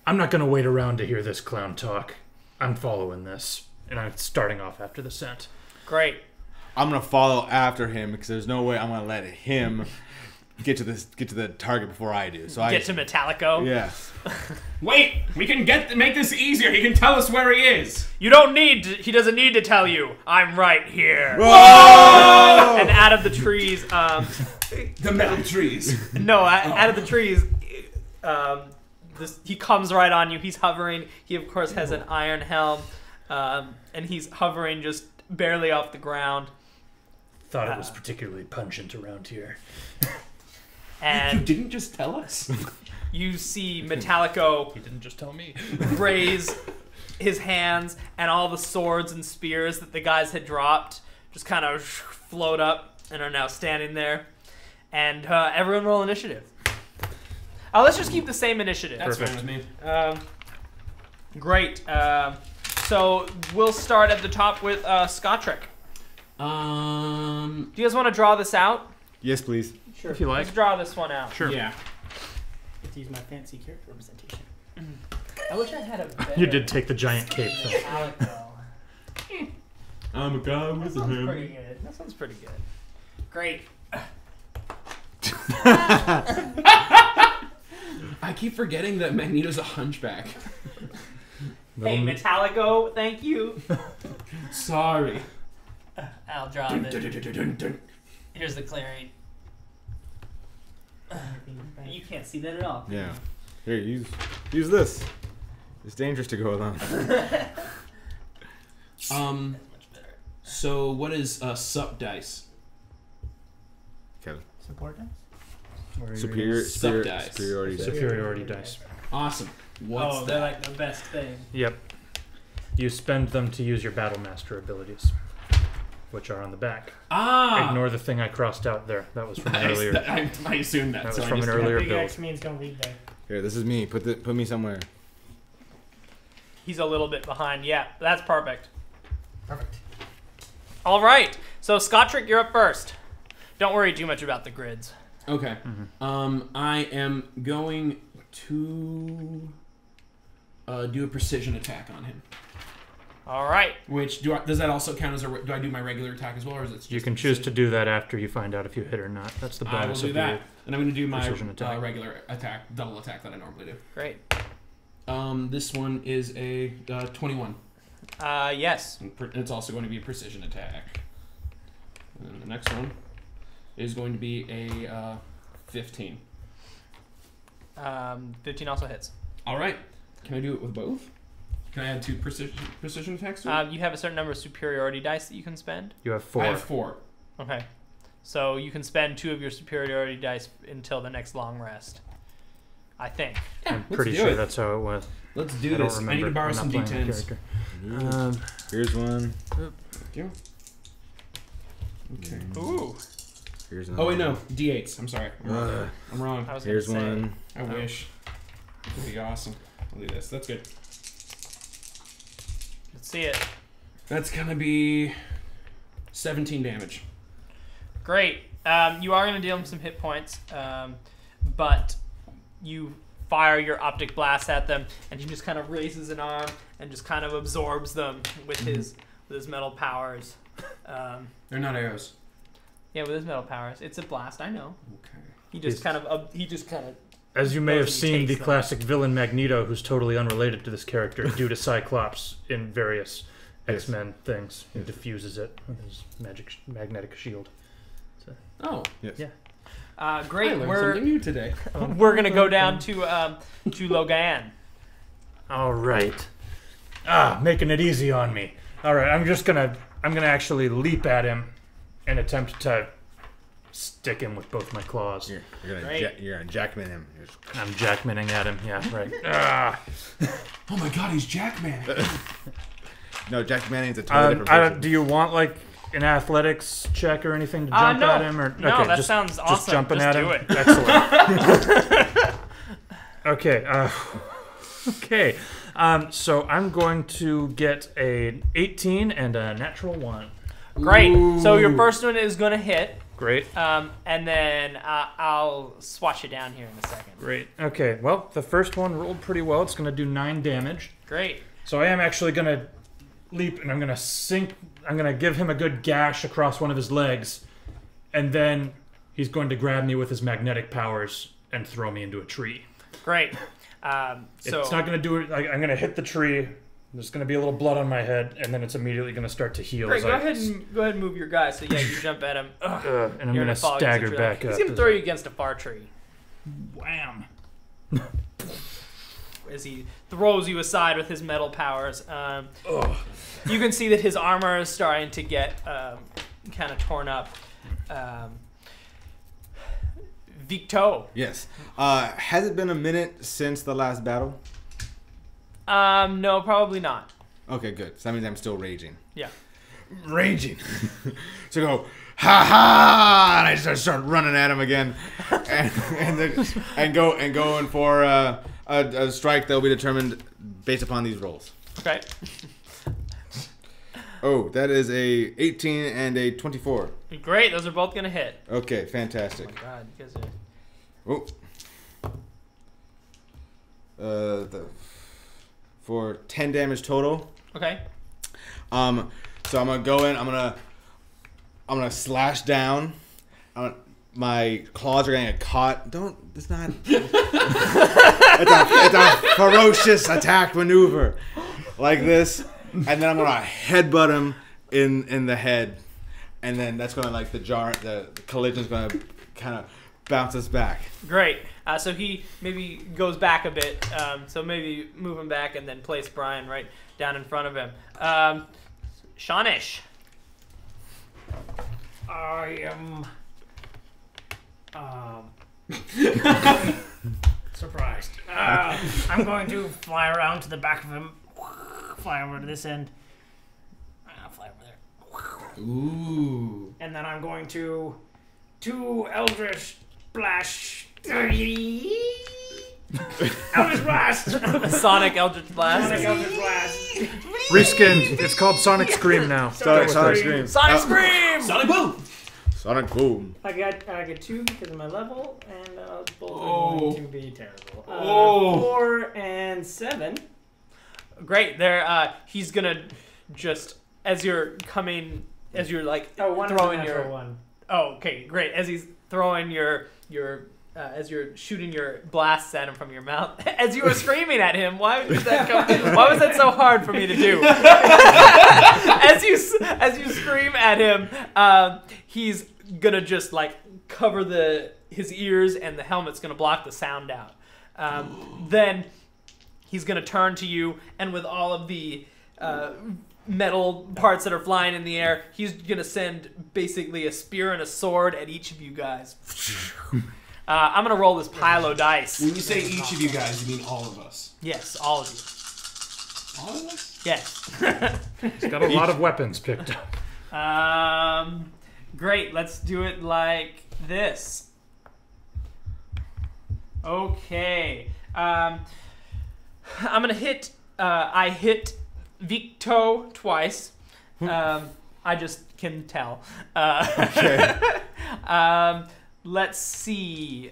I'm not gonna wait around to hear this clown talk. I'm following this, and I'm starting off after the scent. Great. I'm gonna follow after him because there's no way I'm gonna let him get to the target before I do. So Get to Metallico. Yeah. Wait! We can make this easier. He can tell us where he is. You don't need. He doesn't need to tell you. I'm right here. Whoa! And out of the trees, The metal trees. out of the trees, he comes right on you. He's hovering. He of course has an iron helm, and he's hovering just barely off the ground. Thought it was particularly pungent around here. You And didn't just tell us. you see Metallico He didn't just tell me. raise his hands, and all the swords and spears that the guys had dropped just kind of float up and are now standing there. And everyone roll initiative. Let's just keep the same initiative. That's Perfect. fine with me. Great. So we'll start at the top with Scottrick. Do you guys want to draw this out? Yes, please. Sure. If you like. Let's draw this one out. Sure. Yeah. Get to use my fancy character representation. I wish I had a better You did take the giant cape, though. Metallico. I'm a guy That with a sounds hammer. pretty good. That sounds pretty good. Great. I keep forgetting that Magneto's a hunchback. Hey, Metallico, thank you. Sorry. I'll draw Dun, it. dun, dun, dun, dun, dun. Here's the clearing. You can't see that at all. Yeah. Here, use this. It's dangerous to go alone. Much better. So what is sup dice? Kevin. Support dice? Sub-dice. Superiority dice. Superiority dice. Awesome. What's They're that? like the best thing. Yep. You spend them to use your Battle Master abilities, which are on the back. Ah! Ignore the thing I crossed out there. That was from earlier. I assumed that. That so was I from just an earlier Big build. X means don't leave there. Here, this is me. Put me somewhere. He's a little bit behind. Yeah, that's perfect. Perfect. All right. So, Scottrick, you're up first. Don't worry too much about the grids. Okay. I am going to do a precision attack on him. All right. Which does that also count as do I do my regular attack as well, or is it? Just You can choose to do that after you find out if you hit or not. That's the I will bonus do of that, and I'm going to do my precision attack. regular attack, double attack that I normally do. Great. This one is a 21. Yes. And it's also going to be a precision attack. And then the next one is going to be a 15. 15 also hits. All right. Can I do it with both? Can I add 2 precision attacks to it? You have a certain number of superiority dice that you can spend. You have 4. I have 4. Okay. So you can spend 2 of your superiority dice until the next long rest. I think. I'm let's pretty do sure it. that's how it was. Let's I do don't this. I remember. need to borrow I'm some not playing the D10s. character. Here's one. Okay. Ooh. Here's Oh wait, another no, D8s. I'm sorry. I'm wrong. I was Here's gonna say. one. I wish. That'd be awesome. I'll do this. That's good. Let's see it. That's gonna be 17 damage. Great. You are going to deal him some hit points, but you fire your optic blast at them, and he just kind of raises an arm and just kind of absorbs them with his metal powers. They're not arrows. Yeah, with his metal powers. It's a blast, I know. Okay. He just kind of As you may have Goes and seen, takes the them. classic villain Magneto, who's totally unrelated to this character due to Cyclops in various X-Men things, he diffuses it with his magnetic shield. Oh, Yes. Yeah. great. I learned something new today. We're gonna go down to Logan. All right. Making it easy on me. All right, I'm gonna actually leap at him and attempt to stick him with both my claws. You're gonna Great. you're gonna jackman him. I'm jackmaning at him. Yeah, right. Oh my God, he's Jackman. No, Jack Manning's a totally different person. Do you want like an athletics check or anything to jump no. at him? Or No, okay, that just, sounds awesome. Just jumping Just at do him. it. Excellent. Okay. Okay. So I'm going to get a 18 and a natural 1. Great. So your first one is gonna hit, Great. and then I'll swatch it down here in a second. Great. Okay. Well, the first one rolled pretty well. It's going to do 9 damage. Great. So I am actually going to leap and I'm going to sink. I'm going to give him a good gash across one of his legs, and then he's going to grab me with his magnetic powers and throw me into a tree. Great. So It's not going to do it. I'm going to hit the tree. There's going to be a little blood on my head, and then it's immediately going to start to heal. great. as Go I- ahead and move your guy. So yeah, you jump at him. Ugh. and I'm You're going to fall against stagger the tree. back up. He's gonna throw you against a far tree Wham! as he throws you aside with his metal powers. You can see that his armor is starting to get kind of torn up. Victo. Yes. Has it been a minute since the last battle? No, probably not. Okay, good. So that means I'm still raging. Yeah. Raging. So I go, ha ha, and I just start running at him again, and going for a strike that will be determined based upon these rolls. Okay. Oh, that is a 18 and a 24. Great. Those are both gonna hit. Okay, Oh fantastic. my god, you guys are. Oh. For 10 damage total. Okay. So I'm gonna go in. I'm gonna slash down. My claws are gonna get caught. Don't. It's not. it's a ferocious attack maneuver, like this, and then I'm gonna headbutt him in the head, and then that's gonna the collision's gonna kind of bounce us back. Great. So he maybe goes back a bit. So maybe move him back and then place Brian right down in front of him. Shawnish. I am surprised. I'm going to fly around to the back of him, fly over to this end, fly over there, Ooh. and then I'm going to Eldritch Splash. Eldritch Blast! Sonic Eldritch Blast. Sonic Eldritch Blast! Reskinned. It's called Sonic Scream now. Sonic Scream. Sonic Scream! Sonic boom! Sonic Boom. I get 2 because of my level, and both are Oh. going to be terrible. Oh. 4 and 7. Great. There. He's gonna just as you're like Oh, one throwing is a your. natural one. Oh, okay, great. As he's throwing your as you're shooting your blasts at him from your mouth, as you were screaming at him, why did that come? Why was that so hard for me to do? as you scream at him, he's gonna just like cover his ears, and the helmet's gonna block the sound out. Then he's gonna turn to you, and with all of the metal parts that are flying in the air. He's gonna send basically a spear and a sword at each of you guys. I'm gonna roll this pile of dice. When you say each of you guys, you mean all of us? Yes, all of you. All of us? Yes. He's got a lot of weapons picked up. Great. Let's do it like this. Okay. I'm gonna hit. I hit Victo twice. I just can tell. Okay. Let's see.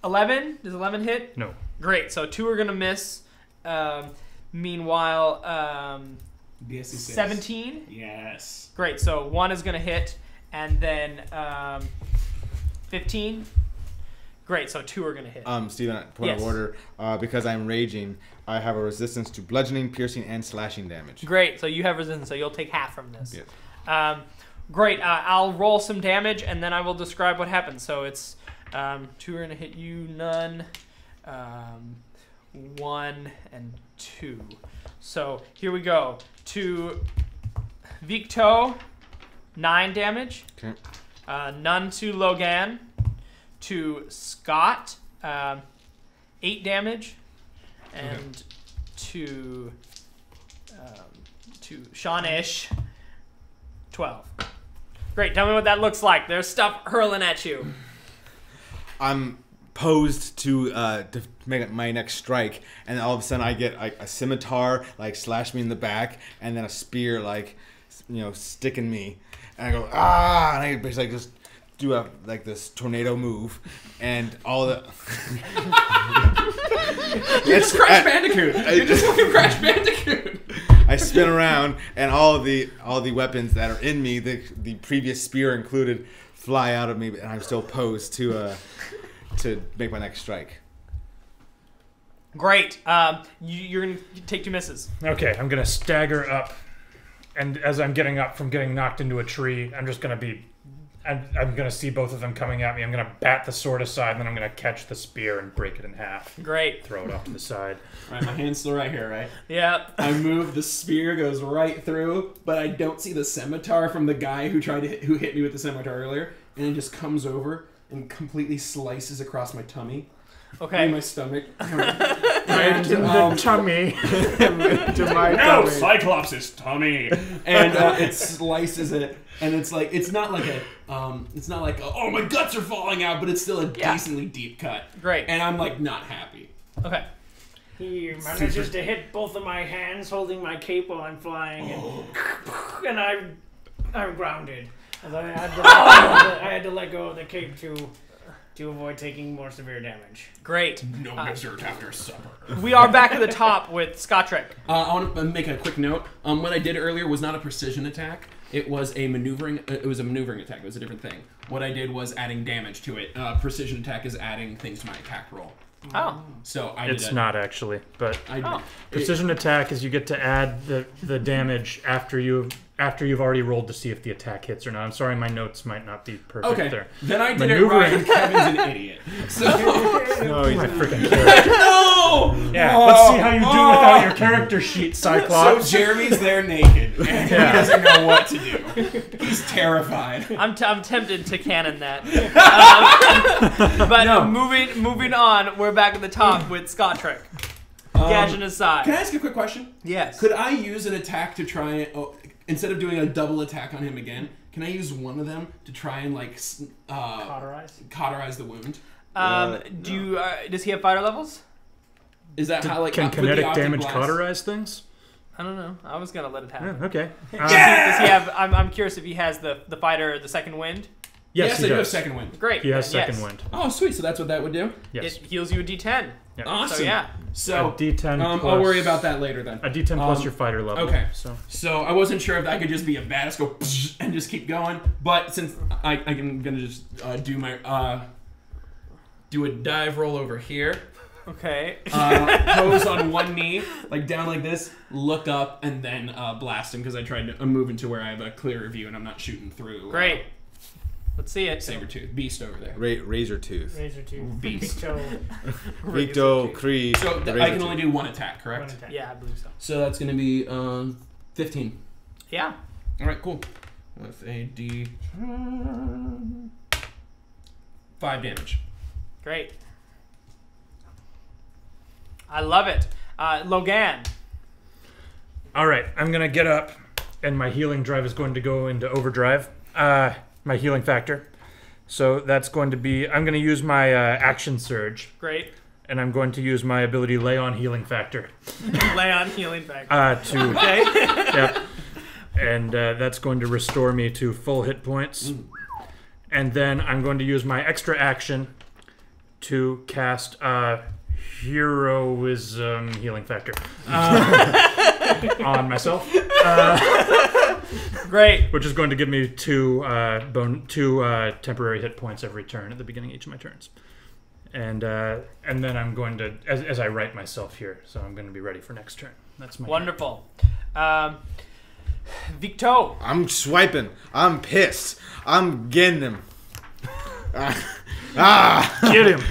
11? Does 11 hit? No. Great. So 2 are gonna miss. Meanwhile, Yes, 17. Yes. Great. So 1 is gonna hit, and then 15. Great. So 2 are gonna hit. Steven, point Yes. of order. Because I'm raging, I have a resistance to bludgeoning, piercing, and slashing damage. Great. So you have resistance. So you'll take half from this. Yes. Great. I'll roll some damage, and then I will describe what happens. So it's 2 are gonna hit you, none, 1 and 2. So here we go. To Victo, 9 damage. Okay. None to Logan. To Scott, 8 damage, and to Sean-ish, 12. Great. Tell me what that looks like. There's stuff hurling at you. I'm posed to make my next strike, and all of a sudden I get like a scimitar slash me in the back, and then a spear sticking me, and I go and I basically just do this tornado move, and all the It's Crash Bandicoot. You're just fucking Crash Bandicoot. I spin around, and all the weapons that are in me, the previous spear included, fly out of me, and I'm still posed to make my next strike. Great. You're going to take 2 misses. Okay, I'm gonna stagger up, and as I'm getting up from getting knocked into a tree, I'm just gonna be. I'm gonna see both of them coming at me. I'm gonna bat the sword aside, and then I'm gonna catch the spear and break it in half. Great. Throw it off to the side. Right, my hand's still right here, right? Yep. I move, the spear goes right through, but I don't see the scimitar from the guy who who hit me with the scimitar earlier, and it just comes over and completely slices across my tummy. Okay. And my stomach. Right in the tummy. To my No, tummy. Cyclops' tummy. And it slices it, and it's not like oh my guts are falling out, but it's still a decently deep cut. Great. And I'm not happy. Okay. He manages to hit both of my hands holding my cape while I'm flying, and I'm grounded. As I had to let go of the cape to avoid taking more severe damage. Great. No dessert after supper. We are back at the top with Scottrick. I want to make a quick note. What I did earlier was not a precision attack. It was a maneuvering. It was a maneuvering attack. It was a different thing. What I did was adding damage to it. Precision attack is adding things to my attack roll. Oh. So I did It's not actually, but Oh. precision attack is you get to add the damage after you've already rolled to see if the attack hits or not. I'm sorry, my notes might not be perfect Okay, there. then I did it right, and Kevin's an idiot. So No, he's My freaking character. no. Yeah, let's see how you do without your character sheet, So Cyclops. Jeremy's there naked, and he doesn't know what to do. He's terrified. I'm tempted to canon that. But No. moving on, we're back at the top with Scottrick. Gadget aside. Can I ask you a quick question? Yes. Could I use an attack to try instead of doing a double attack on him again? Can I use one of them to try and cauterize the wound? Does he have fighter levels? Is that how Can with the kinetic optic damage blast- cauterize things? I don't know. I was gonna let it happen. Yeah, okay. Does he have? I'm curious if he has the fighter, the second wind. Yes, I he do have does. second wind. Great. He has second yes. wind. Oh, sweet. So that's what that would do. Yes. It heals you a D10. Yeah. Awesome. So yeah. So A D10 I'll plus- worry about that later then. A D10 plus Um, your fighter level. okay. So I wasn't sure if I could just be a badass, go and just keep going. But since I'm gonna just do my do a dive roll over here. Okay. Pose on one knee, down like this, look up, and then blast him because I'm moving to where I have a clearer view and I'm not shooting through. Great. Let's see it. Sabertooth. Beast over there. Razor tooth. Razor tooth. Beast. Victor Cree. So the I Razor can Tooth. only do one attack, correct? One attack. Yeah, I believe so. So that's going to be 15. Yeah. All right, cool. With a D 5 damage. Great. I love it. Logan. All right, I'm gonna get up, and my healing drive is going to go into overdrive. My healing factor. So that's going to be. I'm going to use my action surge, Great. and I'm going to use my ability lay on healing factor. Lay on healing factor. To Okay. yep. And that's going to restore me to full hit points. And then I'm going to use my extra action to cast heroism healing factor on myself, Great. which is going to give me two temporary hit points every turn at the beginning of each of my turns. And then I'm going to as I write myself here, so I'm going to be ready for next turn. That's my Wonderful. Victo. I'm swiping. I'm pissed. I'm getting him. Get him.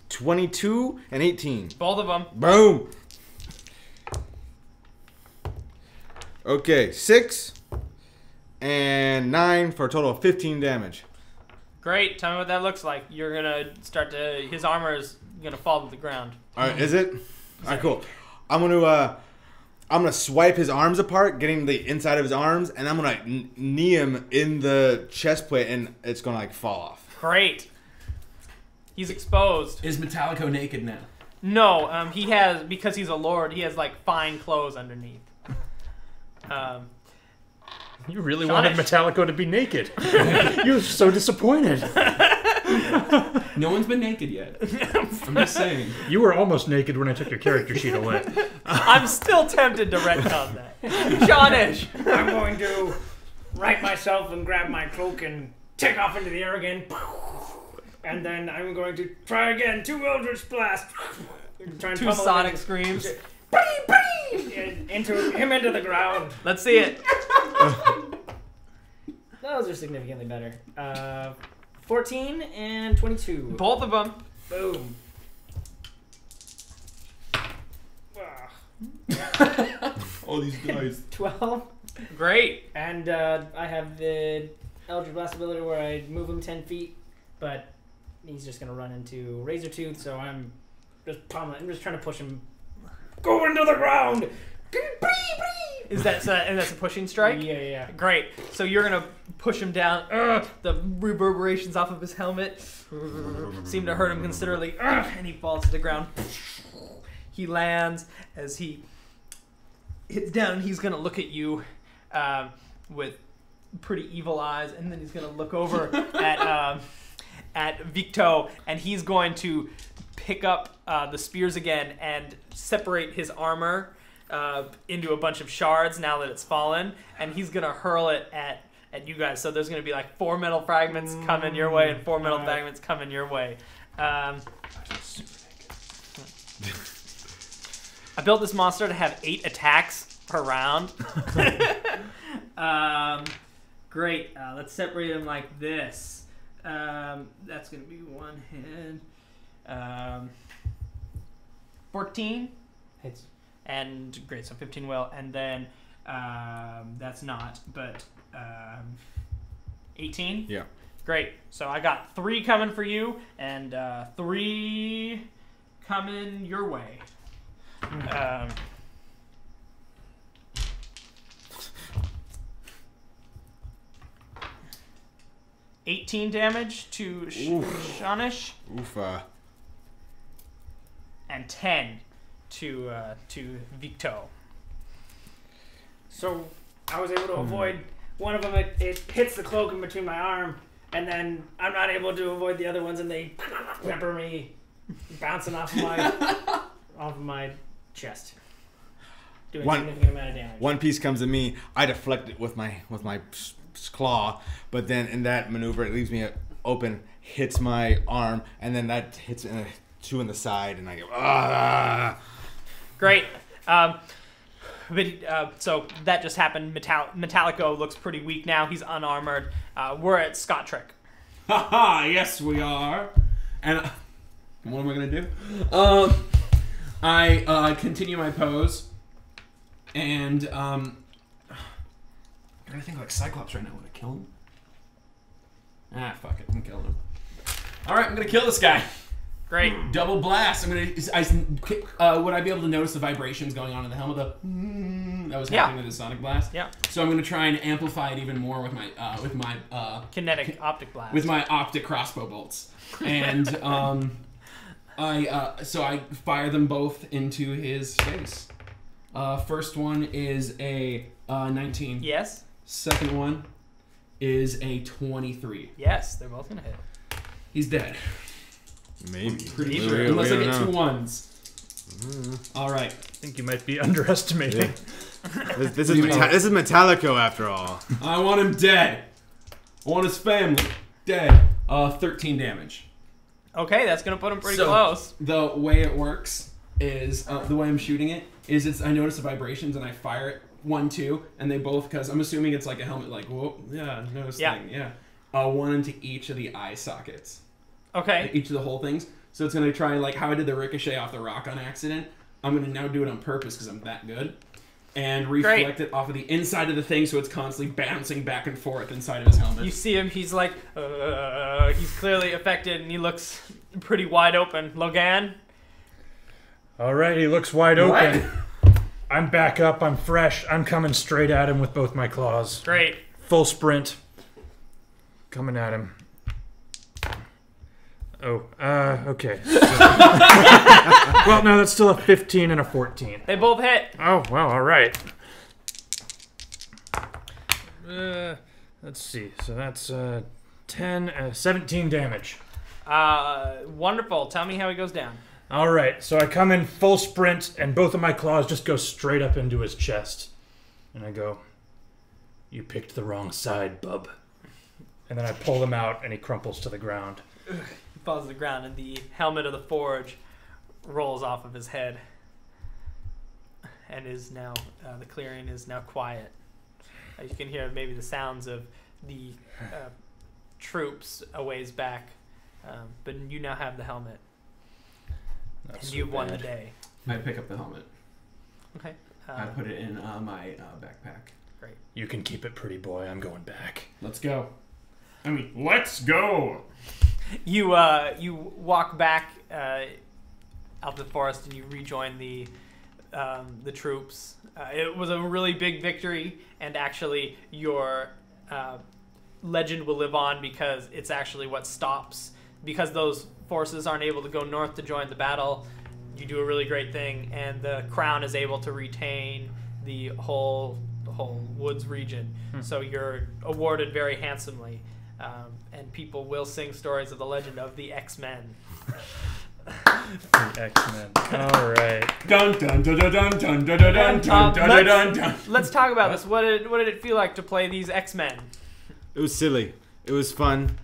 22 and 18. Both of them. Boom. Okay, 6 and 9 for a total of 15 damage. Great. Tell me what that looks like. You're gonna start to. His armor is gonna fall to the ground. All right, is it? All right, cool. I'm gonna swipe his arms apart, getting the inside of his arms, and I'm gonna knee him in the chest plate, and it's gonna like fall off. Great. He's exposed. Is Metallico naked now? No, he has, because he's a lord, he has like fine clothes underneath. You really Shonish. wanted Metallico to be naked. You're so disappointed. No one's been naked yet. I'm just saying. You were almost naked when I took your character sheet away. I'm still tempted to retcon that. Shonish. I'm going to right myself and grab my cloak and take off into the air again. And then I'm going to try again. 2 Eldritch Blast. Try and 2 pummel sonic him screams. into him into the ground. Let's see it. Those are significantly better. 14 and 22. Both of them. Boom. All these guys. 12. Great. And I have the Eldritch Blast ability where I move him 10 feet, but he's just going to run into Razor Tooth, so I'm just pummeling. I'm just trying to push him. Go into the ground! Is that and that's a pushing strike? Yeah. Great. So you're gonna push him down. The reverberations off of his helmet seem to hurt him considerably, and he falls to the ground. He lands as he hits down, and he's gonna look at you with pretty evil eyes, and then he's gonna look over at Victo, and he's going to pick up the spears again and separate his armor into a bunch of shards now that it's fallen, and he's gonna hurl it at you guys. So there's gonna be like 4 metal fragments coming your way and 4 metal fragments coming your way. I built this monster to have 8 attacks per round. Great. Let's separate them like this. That's gonna be 1 hit. 14 Hits. and great, so 15 will, and then that's not, but 18. Yeah. Great. So I got 3 coming for you and 3 coming your way. 18 damage to Shonish. Oof. And 10 to Victo. So I was able to avoid one of them. It hits the cloak in between my arm, and then I'm not able to avoid the other ones, and they pepper me, bouncing off of my chest, doing a significant amount of damage. One piece comes to me. I deflect it with my claw, but then in that maneuver, it leaves me open, hits my arm, and then that hits 2 in the side, and I go, ah. Great. So that just happened. Metallico looks pretty weak now. He's unarmored. We're at Scott Trick. Haha, yes we are. And what am I gonna do? I continue my pose, and I'm trying to think like Cyclops right now. Would I kill him? Ah, fuck it, I'm killing him. All right, I'm gonna kill this guy. Great. Double blast. Would I be able to notice the vibrations going on in the helmet? That was happening with the sonic blast. Yeah. So I'm gonna try and amplify it even more with my Kinetic optic blast. with my optic crossbow bolts, and I fire them both into his face. First one is a 19. Yes. Second one is a 23. Yes, they're both gonna hit. He's dead. Maybe. Pretty We- sure. we Unless I don't get know. 2 ones. All right. I think you might be underestimating. This is Metallico after all. I want him dead. I want his family dead. 13 damage. Okay, that's gonna put him pretty So, close. The way it works is the way I'm shooting it is I notice the vibrations and I fire it 1, 2, and they both, because I'm assuming it's like a helmet, like whoa, yeah, notice thing, yeah. 1 into each of the eye sockets. Okay. Each of the whole things. So it's gonna try like how I did the ricochet off the rock on accident. I'm gonna now do it on purpose because I'm that good, and reflect it off of the inside of the thing, so it's constantly bouncing back and forth inside of his helmet. You see him. He's like, he's clearly affected, and he looks pretty wide open. Logan. All right, he looks wide open. I'm back up. I'm fresh. I'm coming straight at him with both my claws. Great. Full sprint. Coming at him. Oh, okay. Well, no, that's still a 15 and a 14. They both hit. Oh, well, all right. Let's see. So that's 17 damage. Wonderful. Tell me how he goes down. All right, so I come in full sprint, and both of my claws just go straight up into his chest. And I go, "You picked the wrong side, bub." And then I pull them out, and he crumples to the ground. He falls to the ground, and the helmet of the forge rolls off of his head. And is now, the clearing is now quiet. You can hear maybe the sounds of the troops a ways back. But you now have the helmet. Not And so you've won the bad. day. I pick up the helmet. Okay. I put it in my backpack. Great. You can keep it, pretty boy. I'm going back. Let's go. I mean, let's go. You walk back out the forest and you rejoin the troops. It was a really big victory, and actually your legend will live on because it's actually what stops. Because those forces aren't able to go north to join the battle, you do a really great thing, and the crown is able to retain the whole woods region. So you're awarded very handsomely. And people will sing stories of the legend of the X-Men. The X-Men. All right. Dun dun dun dun dun dun dun dun dun dun dun dun. Let's talk about this. What did it feel like to play these X-Men? It was silly. It was fun,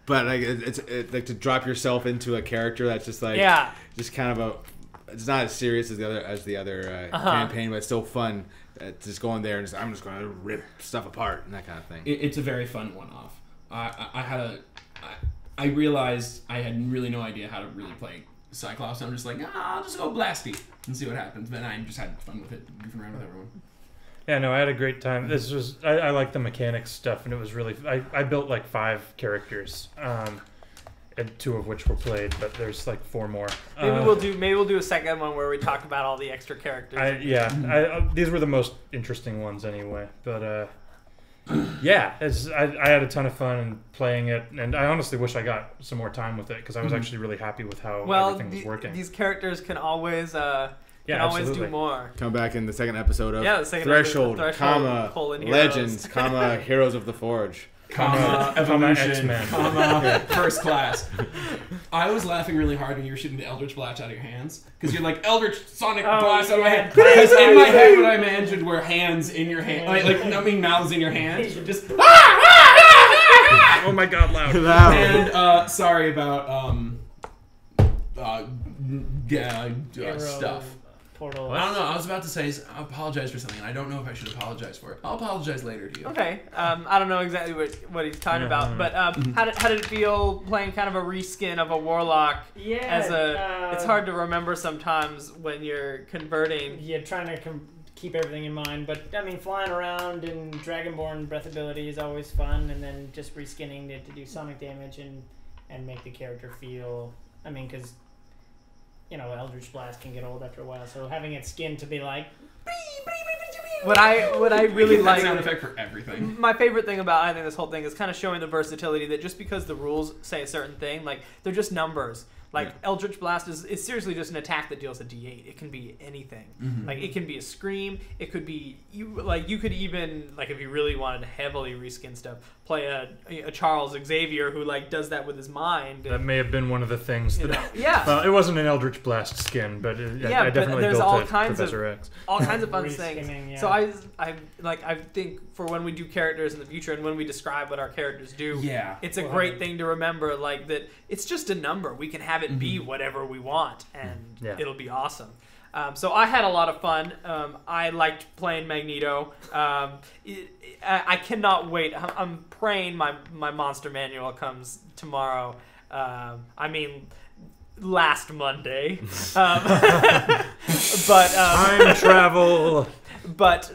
but like it's like to drop yourself into a character that's just like just kind of it's not as serious as the other campaign, but it's still fun. Just going there and I'm just going to rip stuff apart and that kind of thing. It's a very fun one-off. I realized I had really no idea how to really play Cyclops. I'm just like, I'll just go blasty and see what happens. Then I just had fun with it, goofing around with everyone. Yeah, no, I had a great time. This was I like the mechanics stuff, and it was really. I built like 5 characters, and 2 of which were played, but there's like 4 more. Maybe we'll do a second one where we talk about all the extra characters. These were the most interesting ones anyway. But yeah, I had a ton of fun playing it, and I honestly wish I got some more time with it because I was actually really happy with how everything was working. These characters can always always do absolutely. more. Come back in the second episode of the second Threshold, episode, comma, Legends, comma, Heroes of the Forge. Comma, evolution, X-Men. comma, first class. I was laughing really hard when you were shooting the Eldritch Blast out of your hands. Because you're like, Eldritch Sonic Blast out of my hand. Because in my head, what I imagined were hands in your hand. Like numbing mouths in your hands. Just, Oh my god, loud. and sorry about stuff. portal. I don't know. I was about to say I apologize for something, and I don't know if I should apologize for it. I'll apologize later to you. Okay. I don't know exactly what he's talking about, but how did it feel playing kind of a reskin of a warlock? Yeah. It's hard to remember sometimes when you're converting. Yeah, trying to keep everything in mind, but I mean, flying around and Dragonborn breath ability is always fun, and then just reskinning it to do sonic damage and make the character feel. I mean, because Eldritch Blast can get old after a while, so having it skinned to be like. What I really like sound effect for everything. My favorite thing about I think this whole thing is kind of showing the versatility that just because the rules say a certain thing, like they're just numbers. Like Eldritch Blast is seriously just an attack that deals a D8. It can be anything. Like it can be a scream. It could be you could even if you really wanted to heavily reskin stuff, play a Charles Xavier who does that with his mind. That may have been one of the things that. Yeah. Well, it wasn't an Eldritch Blast skin, but I definitely there's built all it kinds Professor of X. all kinds of fun things. Yeah. So I think for when we do characters in the future and when we describe what our characters do, it's a great thing to remember that it's just a number. We can have it be whatever we want, and it'll be awesome. So I had a lot of fun. I liked playing Magneto. I cannot wait. I'm praying my monster manual comes tomorrow. Last Monday. But time travel. But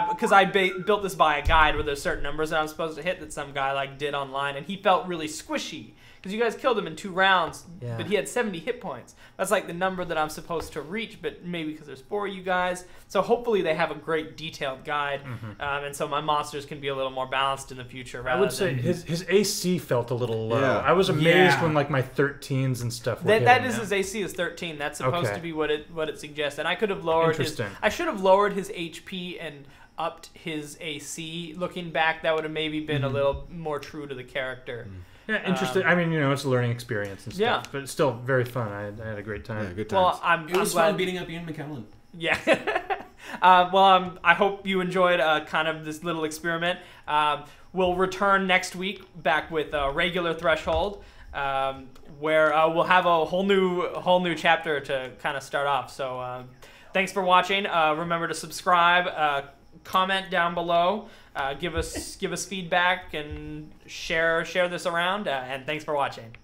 because I built this by a guide where there's certain numbers that I'm supposed to hit that some guy did online, and he felt really squishy. Because you guys killed him in 2 rounds, but he had 70 hit points. That's the number that I'm supposed to reach, but maybe because there's 4 of you guys. So hopefully they have a great detailed guide, and so my monsters can be a little more balanced in the future. I would say his AC felt a little low. Yeah. I was amazed when my 13s and stuff were that is his AC is 13. That's supposed to be what it suggests. And I could have lowered I should have lowered his HP and upped his AC. Looking back, that would have maybe been a little more true to the character. Yeah, interesting. It's a learning experience and stuff, but it's still very fun. I had a great time. Yeah, good times. Well, It was fun beating up Ian McKellen. Yeah. I hope you enjoyed kind of this little experiment. We'll return next week back with a regular Threshold, where we'll have a whole new chapter to kind of start off. So thanks for watching. Remember to subscribe, comment down below, give us feedback, and share this around. And thanks for watching.